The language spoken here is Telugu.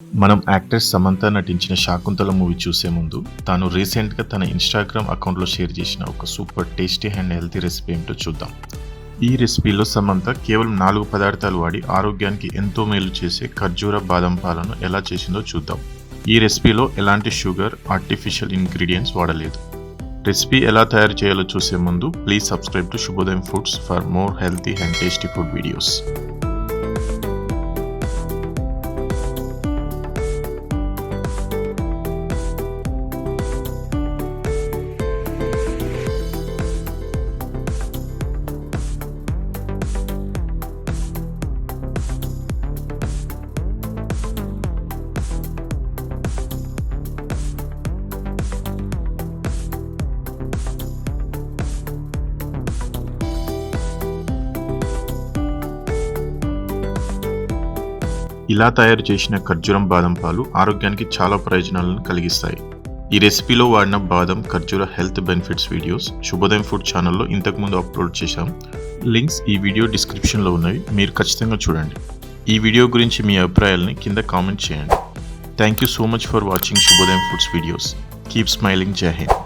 మనం యాక్ట్రెస్ సమంత నటించిన శాకుంతల మూవీ చూసే ముందు తాను రీసెంట్గా తన ఇన్స్టాగ్రామ్ అకౌంట్లో షేర్ చేసిన ఒక super tasty and healthy recipe ఏమిటో చూద్దాం. ఈ రెసిపీలో సమంత కేవలం 4 పదార్థాలు వాడి ఆరోగ్యానికి ఎంతో మేలు చేసే ఖర్జూర బాదం పాలను ఎలా చేసిందో చూద్దాం. ఈ రెసిపీలో ఎలాంటి షుగర్, ఆర్టిఫిషియల్ ఇంగ్రీడియంట్స్ వాడలేదు. రెసిపీ ఎలా తయారు చేయాలో చూసే ముందు ప్లీజ్ సబ్స్క్రైబ్ టు శుభోదయం foods for more healthy and tasty food videos. ఇలా తయారు చేసిన ఖర్జూరం బాదం పాలు ఆరోగ్యానికి చాలా ప్రయోజనాలను కలిగిస్తాయి. ఈ రెసిపీలో వాడిన బాదం ఖర్జూర హెల్త్ బెనిఫిట్స్ వీడియోస్ శుభోదయం ఫుడ్ ఛానల్లో ఇంతకుముందు అప్లోడ్ చేశాం. లింక్స్ ఈ వీడియో డిస్క్రిప్షన్లో ఉన్నవి, మీరు ఖచ్చితంగా చూడండి. ఈ వీడియో గురించి మీ అభిప్రాయాలని కింద కామెంట్ చేయండి. Thank you so much for watching శుభోదయం ఫుడ్స్ వీడియోస్. Keep smiling. జై హింద్.